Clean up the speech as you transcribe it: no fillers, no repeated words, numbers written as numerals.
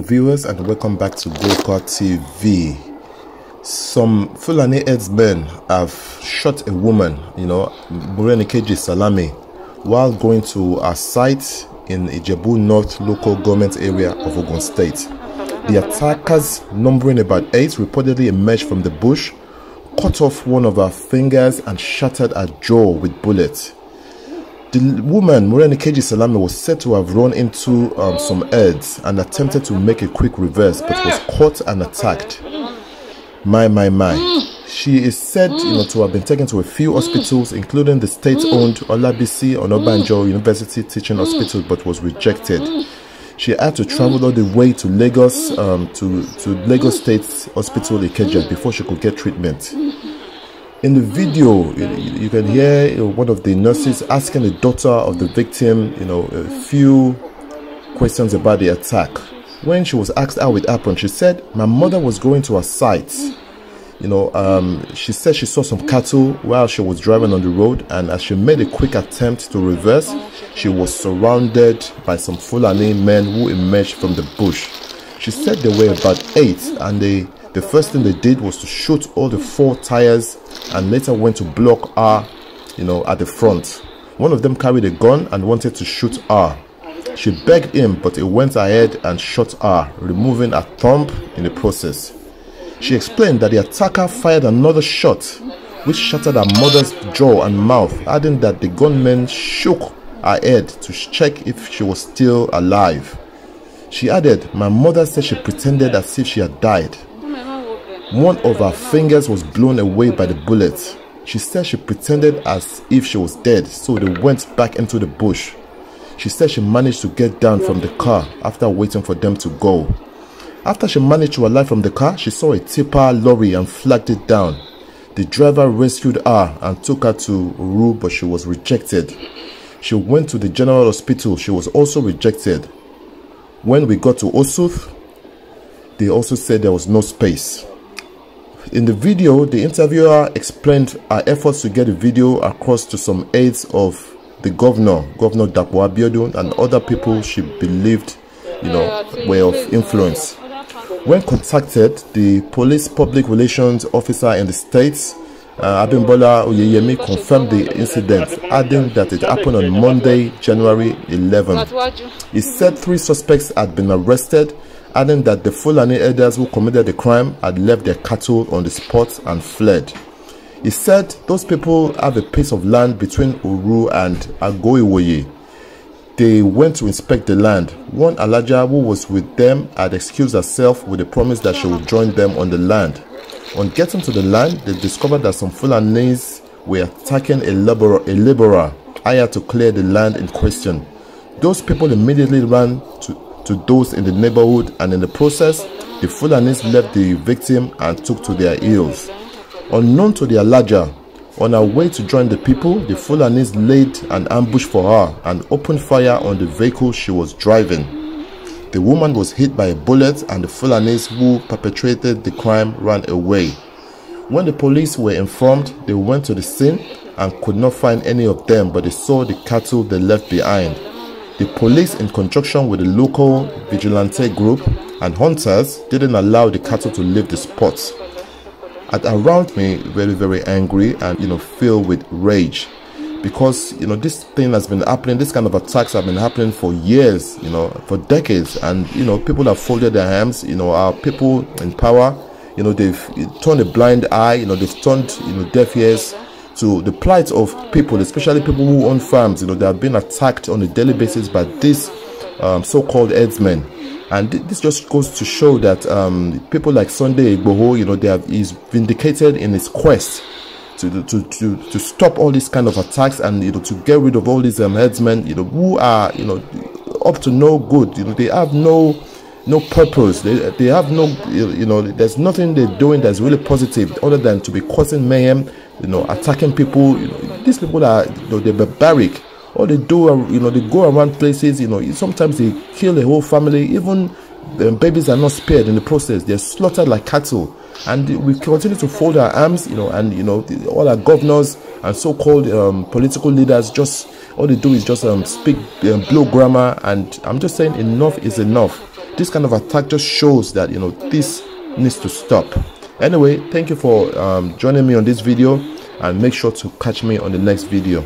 viewers, and welcome back to Gokor TV. Some Fulani herdsmen have shot a woman, Morenikeji Salami, while going to a site in Ijebu North local government area of Ogun State. The attackers, numbering about 8, reportedly emerged from the bush, cut off one of her fingers and shattered her jaw with bullets. The woman, Morenikeji Salami, was said to have run into some herds and attempted to make a quick reverse, but was caught and attacked. My. She is said to have been taken to a few hospitals, including the state-owned Olabisi Onabanjo University Teaching Hospital, but was rejected. She had to travel all the way to Lagos, to Lagos State Hospital Ikeja before she could get treatment. In the video, you can hear one of the nurses asking the daughter of the victim, a few questions about the attack. When she was asked how it happened, she said, "My mother was going to a site. She said she saw some cattle while she was driving on the road, and as she made a quick attempt to reverse, she was surrounded by some Fulani men who emerged from the bush." She said there were about 8, and the first thing they did was to shoot all the 4 tires and later went to block her, at the front. One of them carried a gun and wanted to shoot her. She begged him, but he went ahead and shot her, removing her thumb in the process. She explained that the attacker fired another shot, which shattered her mother's jaw and mouth, adding that the gunman shook her head to check if she was still alive. She added, "My mother said she pretended as if she had died. One of her fingers was blown away by the bullet. She said she pretended as if she was dead, so they went back into the bush. She said she managed to get down from the car after waiting for them to go. After she managed to alight from the car, she saw a tipper lorry and flagged it down. The driver rescued her and took her to Uru, but she was rejected. She went to the general hospital. She was also rejected. When we got to Osuth, they also said there was no space." In the video, the interviewer explained her efforts to get the video across to some aides of the Governor Dapo Abiodun, and other people she believed, were of influence. When contacted, the police public relations officer in the states, Abimbola Oyeyemi, confirmed the incident, adding that it happened on Monday, January 11. He said 3 suspects had been arrested, adding that the Fulani herders who committed the crime had left their cattle on the spot and fled. He said those people have a piece of land between Uru and Agoiwoye. They went to inspect the land. One Alaja who was with them had excused herself with a promise that she would join them on the land. On getting to the land, they discovered that some Fulanis were attacking a laborer hired to clear the land in question. Those people immediately ran to those in the neighborhood, and in the process, the Fulanis left the victim and took to their heels. Unknown to the Alaja, on her way to join the people, the Fulanis laid an ambush for her and opened fire on the vehicle she was driving. The woman was hit by a bullet, and the Fulanis who perpetrated the crime ran away. When the police were informed, they went to the scene and could not find any of them, but they saw the cattle they left behind. The police, in conjunction with the local vigilante group and hunters, didn't allow the cattle to leave the spot. Around me, very, very angry and, filled with rage, because, this thing has been happening. This kind of attacks have been happening for years, for decades, and, people have folded their hands. Our people in power, they've turned a blind eye, they've turned, deaf ears to the plight of people, especially people who own farms. They have been attacked on a daily basis by these so-called herdsmen. And this just goes to show that people like Sunday Igboho, he's vindicated in his quest to stop all these kind of attacks, and to get rid of all these herdsmen, who are up to no good. They have no purpose. They have no, there's nothing they're doing that's really positive other than to be causing mayhem, attacking people. These people are, they're barbaric. All they do are, they go around places, sometimes they kill a whole family. Even the babies are not spared in the process. They're slaughtered like cattle. And we continue to fold our arms, and, all our governors and so-called political leaders, all they do is just speak blow grammar. And I'm just saying enough is enough. This kind of attack just shows that, you know, this needs to stop. Anyway, thank you for joining me on this video, and make sure to catch me on the next video.